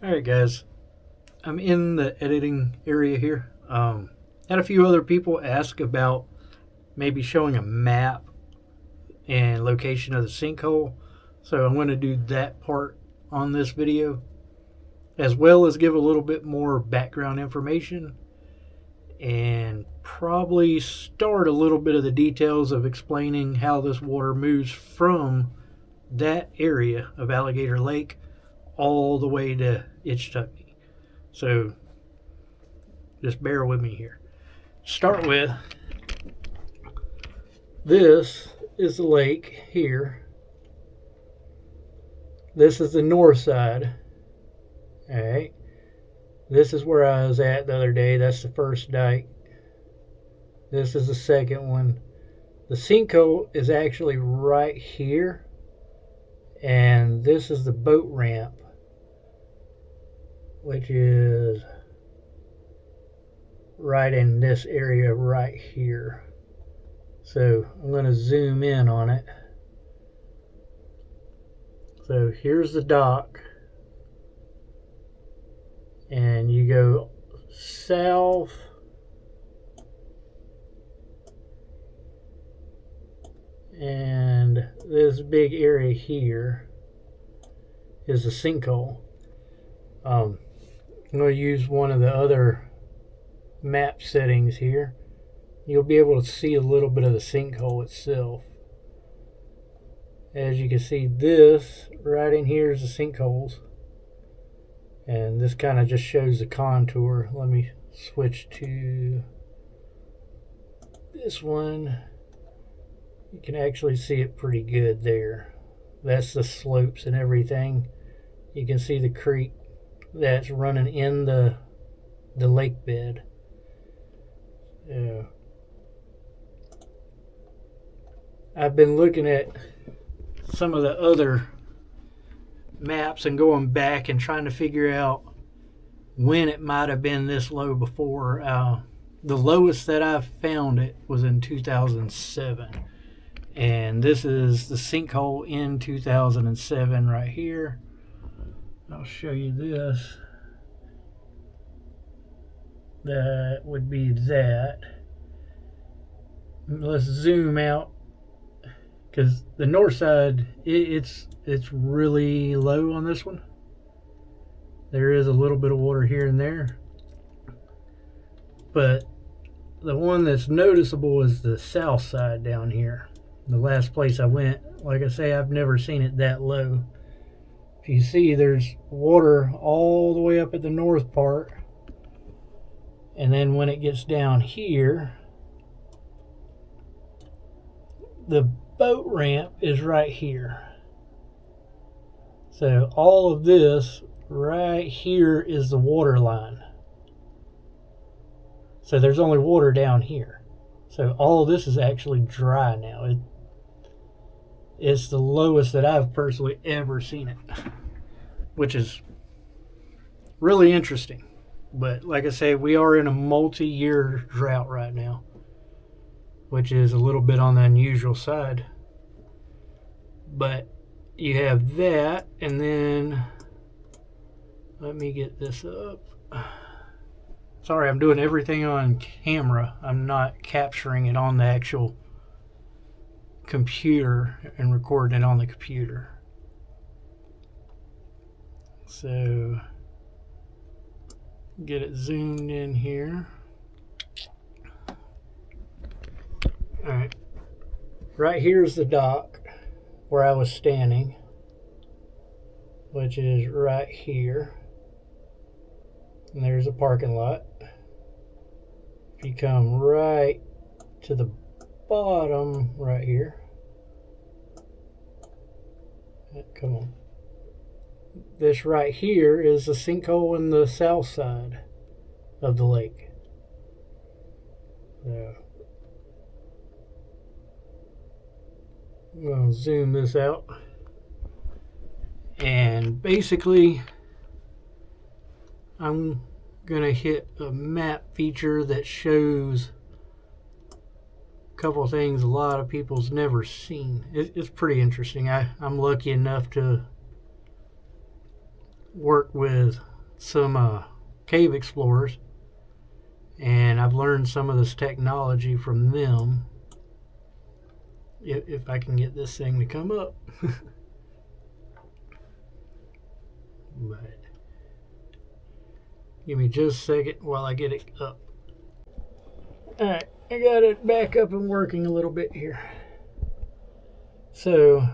Alright guys, I'm in the editing area here. Had a few other people ask about maybe showing a map and location of the sinkhole. So I'm going to do that part on this video, as well as give a little bit more background information and probably start a little bit of the details of explaining how this water moves from that area of Alligator Lake all the way to Ichetucknee. So just bear with me here. Start with, this is the lake here. This is the north side. Alright. This is where I was at the other day. That's the first dike. This is the second one. The sinkhole is actually right here. And this is the boat ramp, which is right in this area right here. So I'm going to zoom in on it. So here's the dock, and you go south and this big area here is the sinkhole. I'm going to use one of the other map settings here. You'll be able to see a little bit of the sinkhole itself. As you can see, this right in here is the sinkholes, and this kind of just shows the contour. Let me switch to this one. You can actually see it pretty good there. That's the slopes and everything. You can see the creek that's running in the lake bed. I've been looking at some of the other maps and going back and trying to figure out when it might have been this low before. The lowest that I've found it was in 2007. And this is the sinkhole in 2007 right here. I'll show you this. That would be that. Let's zoom out, because the north side, it's really low on this one. There is a little bit of water here and there, but the one that's noticeable is the south side down here. The last place I went, like I say, I've never seen it that low. If you see, there's water all the way up at the north part, and then when it gets down here, the boat ramp is right here. So all of this right here is the water line. So there's only water down here. So all of this is actually dry now. It's the lowest that I've personally ever seen it, which is really interesting. But like I say, we are in a multi-year drought right now, which is a little bit on the unusual side. But you have that, and then let me get this up. Sorry, I'm doing everything on camera. I'm not capturing it on the actual computer and recording it on the computer. So get it zoomed in here. Alright, right here's the dock where I was standing, which is right here, and there's a parking lot. If you come right to the bottom right here, come on, this right here is the sinkhole in the south side of the lake. So I'm going to zoom this out, and basically I'm going to hit a map feature that shows a couple of things a lot of people's never seen. It's pretty interesting. I'm lucky enough to work with some cave explorers, and I've learned some of this technology from them. If I can get this thing to come up. But give me just a second while I get it up. Alright, I got it back up and working a little bit here. So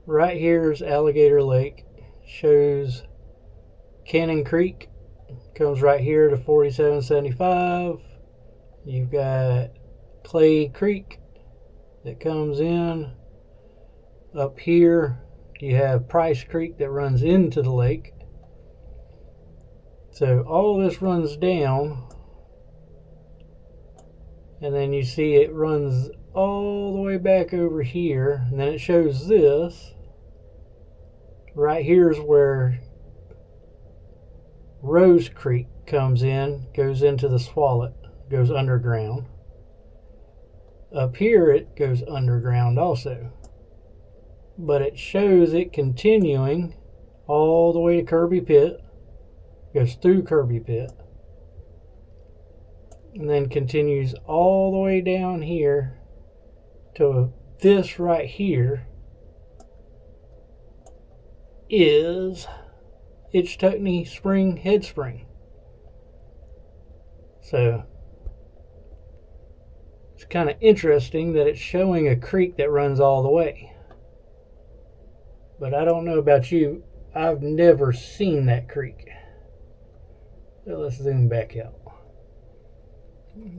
right here is Alligator Lake. Shows Cannon Creek. Comes right here to 4775. You've got Clay Creek that comes in. Up here you have Price Creek that runs into the lake. So all this runs down, and then you see it runs all the way back over here, and then it shows this. Right here is where Rose Creek comes in, goes into the Swallet, goes underground. Up here it goes underground also. But it shows it continuing all the way to Kirby Pit, goes through Kirby Pit, and then continues all the way down here to this right here is Ichetucknee Spring Head Spring. So it's kind of interesting that it's showing a creek that runs all the way. But I don't know about you, I've never seen that creek. So let's zoom back out.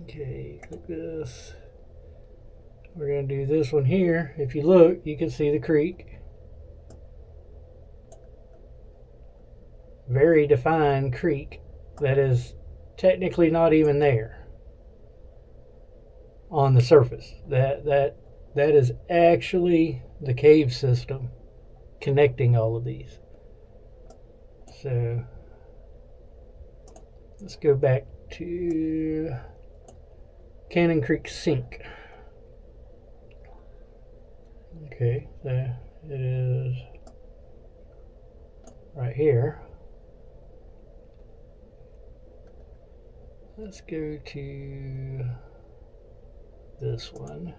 Okay, click this. We're going to do this one here. If you look, you can see the creek. Very defined creek that is technically not even there on the surface. That is actually the cave system connecting all of these. So let's go back to Cannon Creek Sink. Okay, there it is right here. Let's go to this one,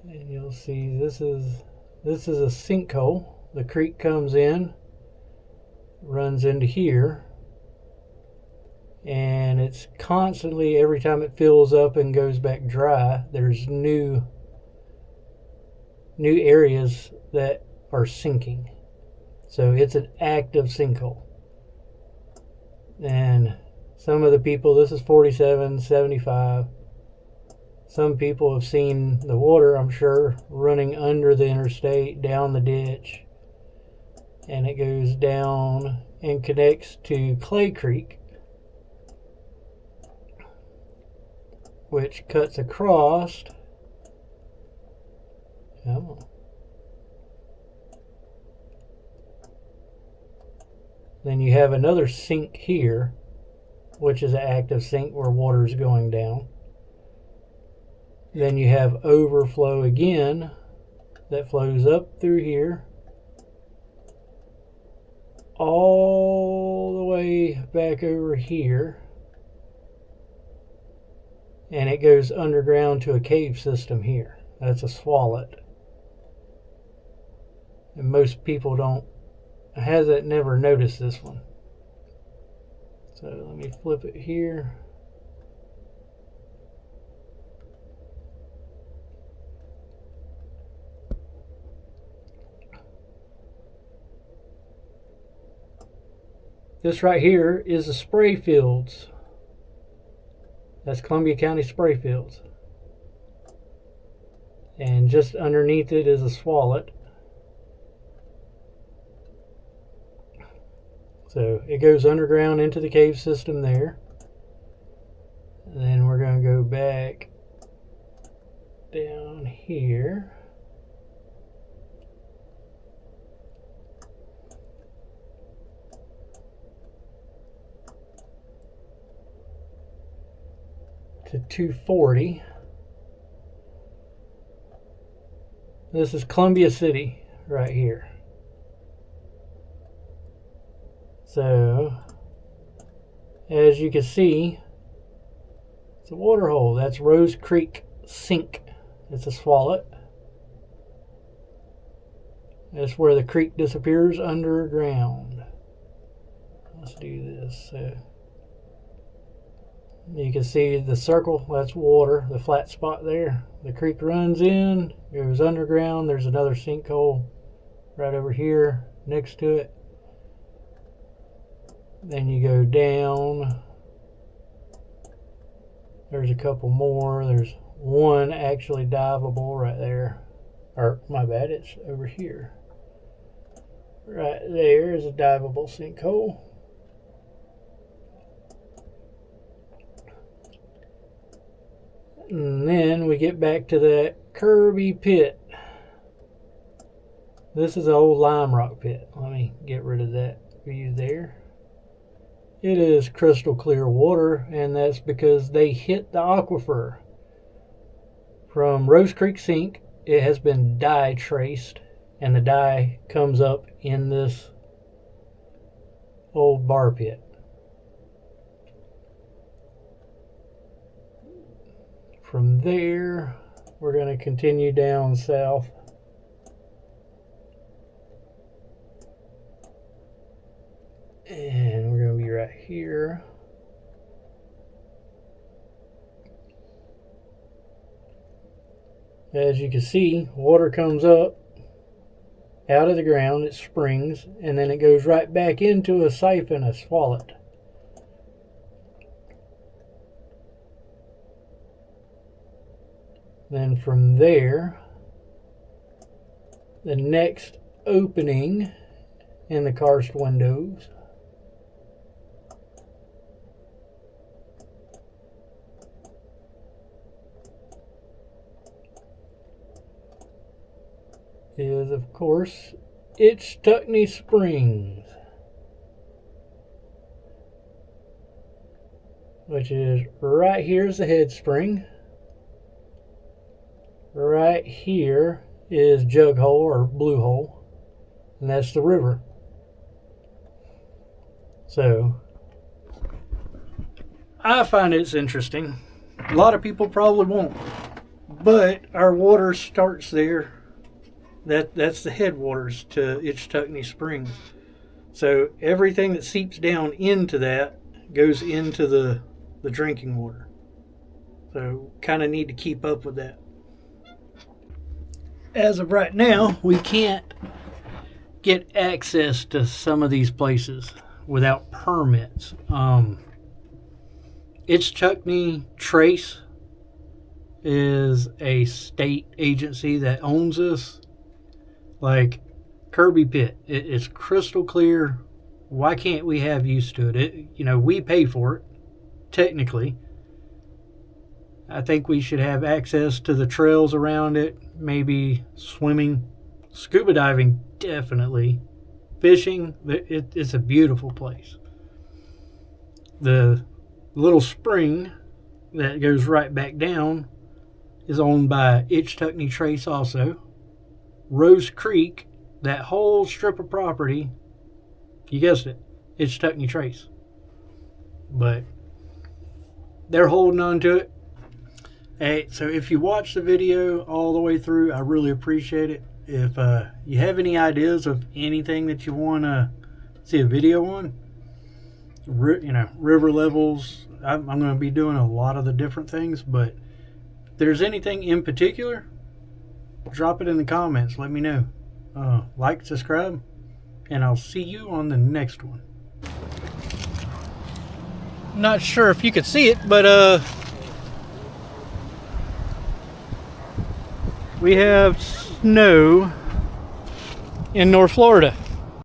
and you'll see this is a sinkhole. The creek comes in, runs into here, and it's constantly, every time it fills up and goes back dry, there's new areas that are sinking. So it's an active sinkhole. And some of the people, this is 4775. Some people have seen the water, I'm sure, running under the interstate, down the ditch. And it goes down and connects to Clay Creek, which cuts across. Come on. Then you have another sink here, which is an active sink where water is going down. Then you have overflow again that flows up through here, all the way back over here, and it goes underground to a cave system here. That's a swallet. And most people never noticed this one. So let me flip it here. This right here is the spray fields. That's Columbia County spray fields. And just underneath it is a swallet. So it goes underground into the cave system there. And then we're going to go back down here. To 240. This is Columbia City right here. So, as you can see, it's a water hole. That's Rose Creek Sink. It's a swallet. That's where the creek disappears underground. Let's do this. So you can see the circle, that's water, the flat spot there. The creek runs in, goes underground. There's another sinkhole right over here next to it. Then you go down. There's a couple more. There's one actually diveable right there. Or, my bad, it's over here. Right there is a diveable sinkhole. And then we get back to that Kirby pit. This is an old lime rock pit. Let me get rid of that view there. It is crystal clear water, and that's because they hit the aquifer. From Rose Creek Sink, it has been dye traced, and the dye comes up in this old bar pit. From there, we're going to continue down south. And we're going to be right here. As you can see, water comes up out of the ground, it springs, and then it goes right back into a siphon, a swallet. Then from there, the next opening in the karst windows is, of course, Ichetucknee Springs, which is right here is the head spring. Right here is Jug Hole or Blue Hole, and that's the river. So I find it's interesting. A lot of people probably won't, but our water starts there. That's the headwaters to Ichetucknee Springs. So everything that seeps down into that goes into the drinking water. So kind of need to keep up with that. As of right now, we can't get access to some of these places without permits. Ichetucknee Trace is a state agency that owns this. Like Kirby Pit, it's crystal clear. Why can't we have use to it? We pay for it, technically. I think we should have access to the trails around it, maybe swimming, scuba diving, definitely. Fishing, it's a beautiful place. The little spring that goes right back down is owned by Ichetucknee Trace also. Rose Creek, that whole strip of property, you guessed it, Ichetucknee Trace. But they're holding on to it. Hey, so if you watch the video all the way through, I really appreciate it. If you have any ideas of anything that you want to see a video on, river levels, I'm going to be doing a lot of the different things, but if there's anything in particular, drop it in the comments. Let me know. Like, subscribe, and I'll see you on the next one. Not sure if you could see it, but we have snow in North Florida.